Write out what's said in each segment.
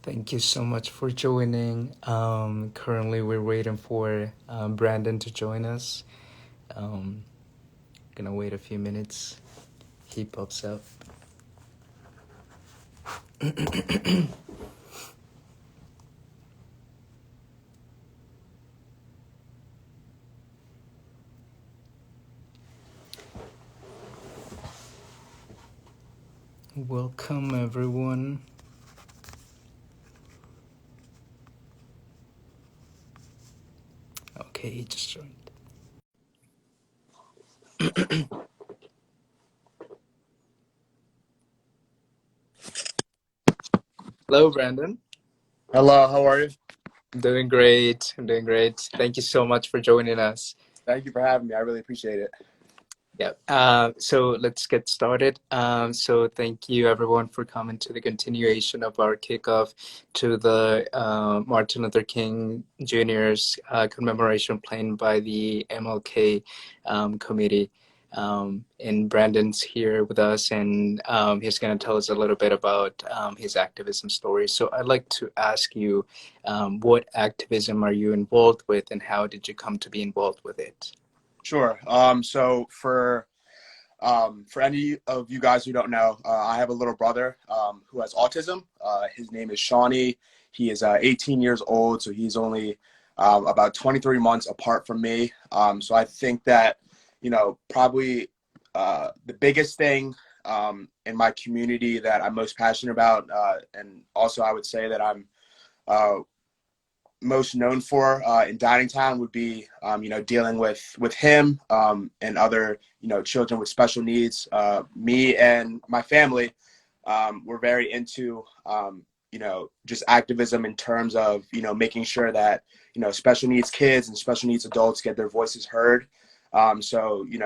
Thank you so much for joining. Currently, we're waiting for Brandon to join us. Um, gonna wait a few minutes. He pops up. Welcome, everyone. Okay, he just joined. Hello, Brandon. Hello, how are you? I'm doing great. I'm doing great. Thank you so much for joining us. Thank you for having me. I really appreciate it. Yeah. So let's get started. So thank you everyone for coming to the continuation of our kickoff to the Martin Luther King Jr.'s commemoration planned by the MLK committee. And Brandon's here with us, and he's going to tell us a little bit about his activism story. So I'd like to ask you, what activism are you involved with, and how did you come to be involved with it? Sure. So for any of you guys who don't know, I have a little brother who has autism. His name is Shawnee. He is 18 years old, so he's only about 23 months apart from me. So I think that, probably the biggest thing in my community that I'm most passionate about, and also I would say that I'm uh, most known for in Downingtown would be, dealing with him and other, children with special needs. Me and my family, we're very into, just activism in terms of, making sure that, special needs kids and special needs adults get their voices heard. So, when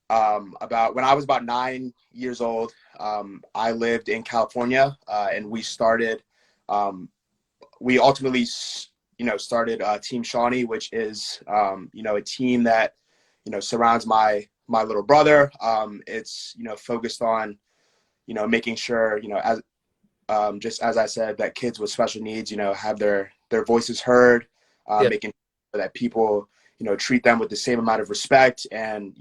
I was about 9 years old, I lived in California, and we ultimately, started Team Shawnee, which is, a team that, surrounds my little brother. It's, focused on, making sure, as just as I said, that kids with special needs, have their voices heard, Yeah. making sure that people, treat them with the same amount of respect, and,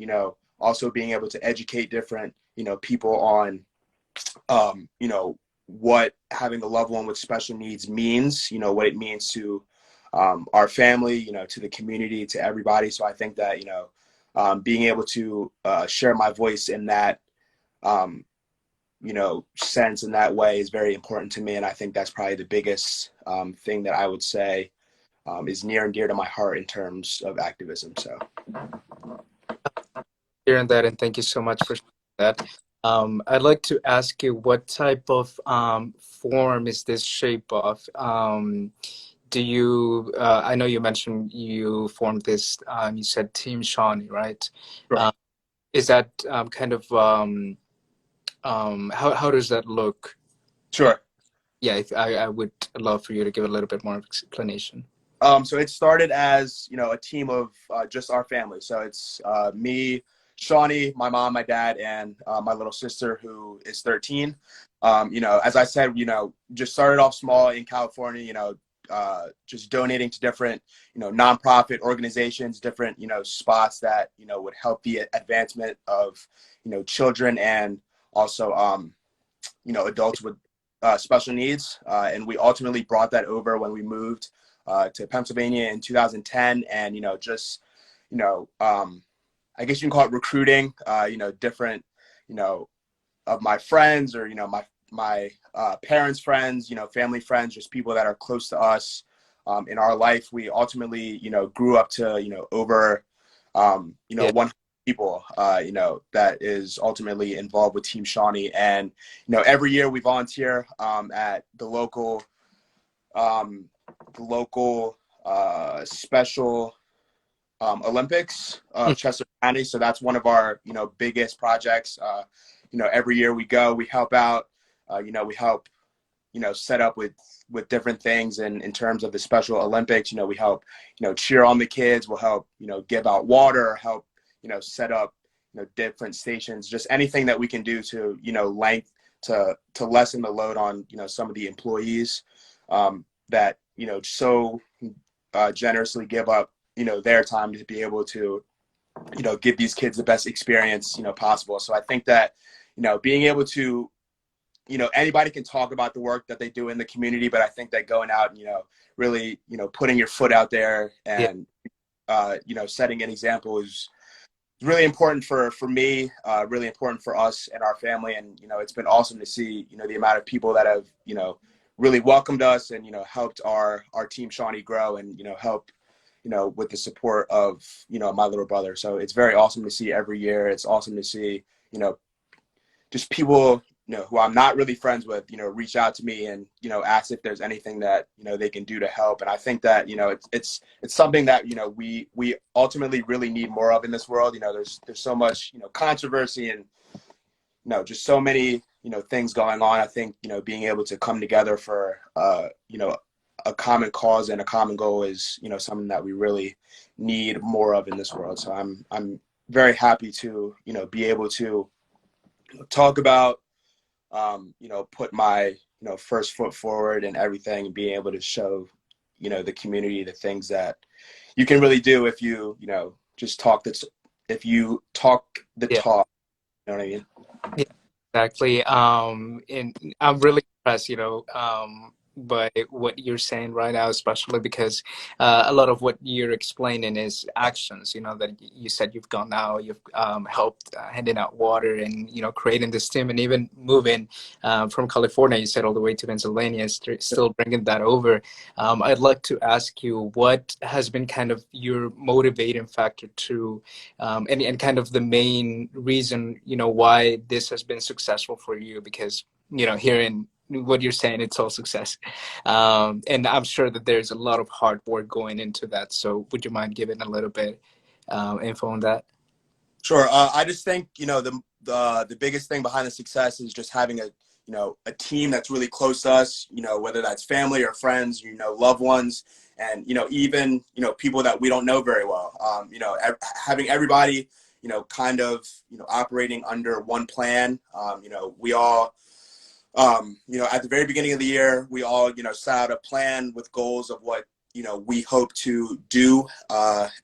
also being able to educate different, people on, what having a loved one with special needs means, what it means to our family, to the community, to everybody. So I think that, being able to share my voice in that, um, sense in that way is very important to me. And I think that's probably the biggest thing that I would say is near and dear to my heart in terms of activism. So. Hearing that, and thank you so much for sharing that. I'd like to ask you, what type of form is this shape of? Do you, I know you mentioned you formed this, you said Team Shawnee, right? Sure. Um, is that kind of, how does that look? Sure. Yeah, if, I would love for you to give a little bit more explanation. So it started as, a team of just our family. So it's me, Shawnee, my mom, my dad, and my little sister who is 13. As I said, just started off small in California, just donating to different, nonprofit organizations, different, spots that, would help the advancement of, children and also, adults with special needs. And we ultimately brought that over when we moved to Pennsylvania in 2010. And, I guess you can call it recruiting, different, of my friends or, my parents' friends, family friends, just people that are close to us in our life. We ultimately, grew up to, over, Yeah. 100 people, that is ultimately involved with Team Shawnee. And, every year we volunteer at um, the local special Olympics Mm. of Chester County. So that's one of our, biggest projects. Every year we go, we help out, we help, set up with different things. And in terms of the Special Olympics, we help, cheer on the kids. We'll help, give out water, help, set up, different stations, just anything that we can do to, to lessen the load on some of the employees that so generously give up their time to be able to give these kids the best experience possible. So I think that being able to anybody can talk about the work that they do in the community, but I think that going out and really putting your foot out there Yeah. and setting an example is really important for me, really important for us and our family. And it's been awesome to see the amount of people that have really welcomed us and helped our team Shawnee grow and help with the support of my little brother. So it's very awesome to see every year. It's awesome to see just people who I'm not really friends with reach out to me and ask if there's anything that they can do to help. And I think that it's something that we ultimately really need more of in this world. There's so much controversy and just so many things going on. I think being able to come together for a common cause and a common goal is something that we really need more of in this world. So I'm very happy to be able to talk about put my first foot forward and everything, and being able to show the community the things that you can really do if you just talk this, if you talk the Yeah. talk. You know what I mean? Yeah, exactly. And I'm really impressed, by what you're saying right now, especially because a lot of what you're explaining is actions, that you said you've gone out, you've helped handing out water and, creating this team and even moving from California, you said all the way to Pennsylvania, still bringing that over. I'd like to ask you what has been kind of your motivating factor to and kind of the main reason why this has been successful for you, because hearing what you're saying, it's all success, and I'm sure that there's a lot of hard work going into that. So would you mind giving a little bit info on that? Sure. I just think the biggest thing behind the success is just having a team that's really close to us. Whether that's family or friends, loved ones, and even people that we don't know very well. Having everybody kind of operating under one plan. We all at the very beginning of the year, we all set out a plan with goals of what we hope to do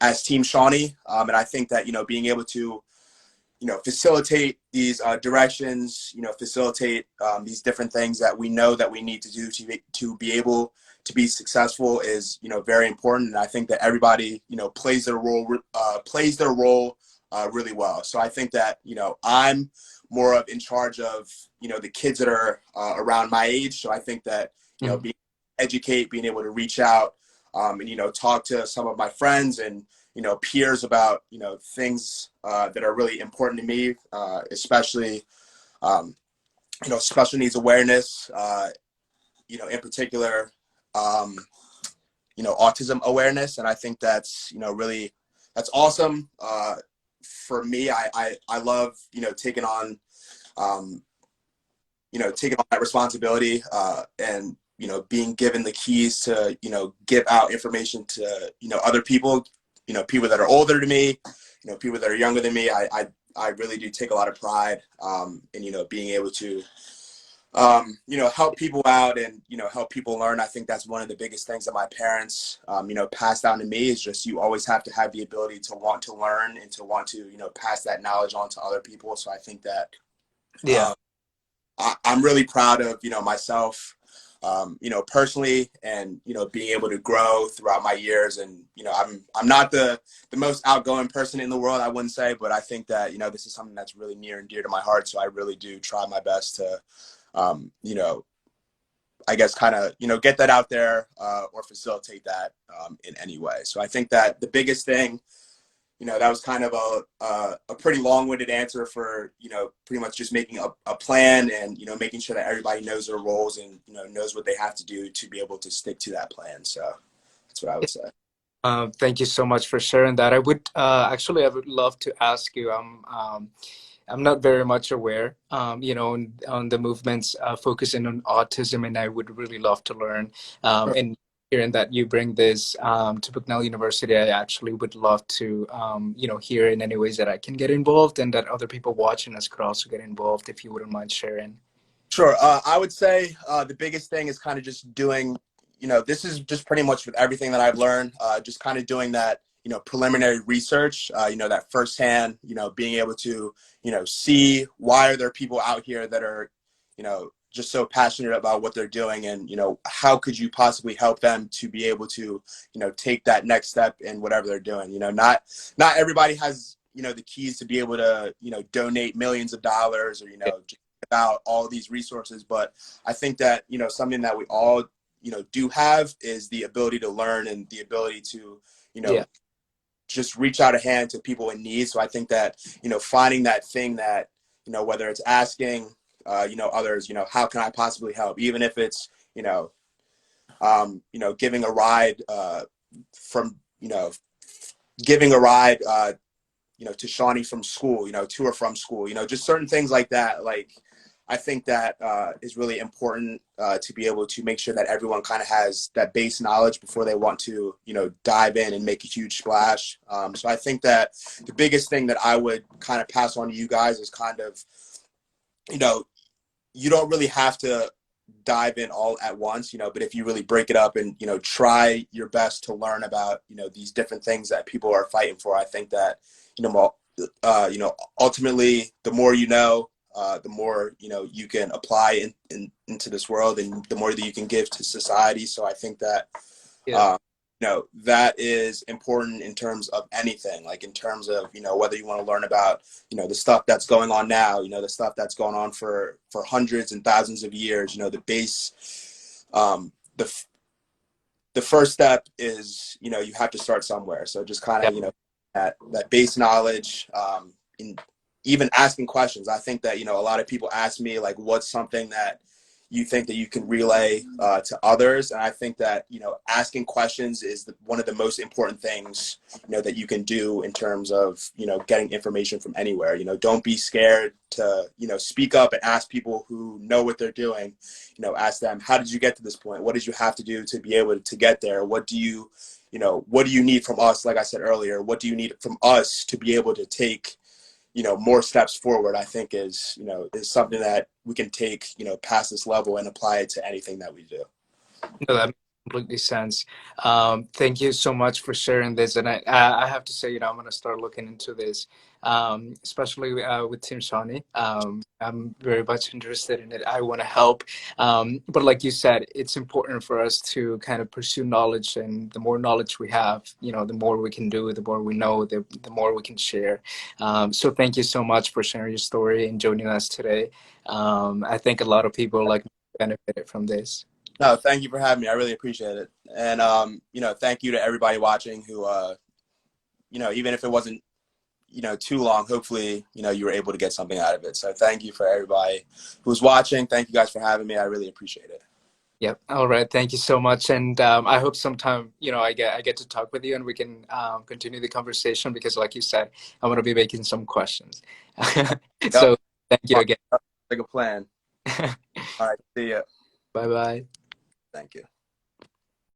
as Team Shawnee. And I think that being able to facilitate these directions, facilitate these different things that we know that we need to do to be able to be successful is very important. And I think that everybody plays their role really well. So I think that I'm more of in charge of the kids that are around my age. So I think that Mhm. being educate, being able to reach out and talk to some of my friends and peers about things that are really important to me, especially special needs awareness, in particular, um, autism awareness. And I think that's really that's awesome. For me, I love taking on taking on that responsibility and being given the keys to give out information to other people, people that are older than me, people that are younger than me. I really do take a lot of pride in being able to help people out and help people learn. I think that's one of the biggest things that my parents passed down to me, is just you always have to have the ability to want to learn and to want to pass that knowledge on to other people. So I think that Yeah. I'm really proud of myself, personally, and being able to grow throughout my years. And I'm not the most outgoing person in the world, I wouldn't say, but I think that this is something that's really near and dear to my heart. So I really do try my best to I guess kind of get that out there or facilitate that in any way. So I think that the biggest thing, that was kind of a pretty long-winded answer for, pretty much just making a plan and, making sure that everybody knows their roles and, knows what they have to do to be able to stick to that plan. So that's what I would say. Thank you so much for sharing that. I would actually, I would love to ask you. I'm not very much aware, on the movements focusing on autism, and I would really love to learn. And hearing that you bring this to Bucknell University, I actually would love to, hear in any ways that I can get involved, and that other people watching us could also get involved, if you wouldn't mind sharing. Sure. I would say the biggest thing is kind of just doing, this is just pretty much with everything that I've learned, just kind of doing that, preliminary research, that firsthand, being able to, see why are there people out here that are, just so passionate about what they're doing, and, how could you possibly help them to be able to, take that next step in whatever they're doing. Not everybody has, the keys to be able to, donate millions of dollars, or, Yeah, about all these resources. But I think that, something that we all, do have is the ability to learn, and the ability to, you yeah, know, just reach out a hand to people in need. So I think that, finding that thing that, whether it's asking, others, how can I possibly help? Even if it's, giving a ride, from, giving a ride, to Shawnee from school, to or from school, just certain things like that. Like, I think that is really important, to be able to make sure that everyone kind of has that base knowledge before they want to, dive in and make a huge splash. So I think that the biggest thing that I would kind of pass on to you guys is kind of, you know, you don't really have to dive in all at once, but if you really break it up and, try your best to learn about, these different things that people are fighting for, I think that, ultimately, the more the more, you can apply into this world, and the more that you can give to society. So I think that, yeah, uh, that is important in terms of anything, like in terms of, whether you want to learn about, the stuff that's going on now, the stuff that's going on for hundreds and thousands of years, the base, the, the first step is, you have to start somewhere. So just kind yeah. of, that base knowledge, in even asking questions. I think that, a lot of people ask me, like, what's something that you think that you can relay, to others. And I think that, asking questions is one of the most important things, that you can do in terms of, getting information from anywhere. Don't be scared to, speak up and ask people who know what they're doing. Ask them, how did you get to this point? What did you have to do to be able to get there? What do you need from us? Like I said earlier, what do you need from us to be able to take, more steps forward? I think is something that we can take, past this level and apply it to anything that we do. No, that makes completely sense. Thank you so much for sharing this. And I have to say, I'm going to start looking into this, especially with Team Shawnee. I'm very much interested in it. I want to help. But like you said, it's important for us to kind of pursue knowledge. And the more knowledge we have, the more we can do, the more we know, the more we can share. So thank you so much for sharing your story and joining us today. I think a lot of people like benefited from this. No, thank you for having me. I really appreciate it. And, thank you to everybody watching who, even if it wasn't, too long, hopefully, you were able to get something out of it. So thank you for everybody who's watching. Thank you guys for having me. I really appreciate it. Yep. All right. Thank you so much. And I hope sometime, I get to talk with you and we can continue the conversation because, like you said, I want to be making some questions. Yep. So thank you again. Like a plan. All right. See ya. Bye bye. Thank you.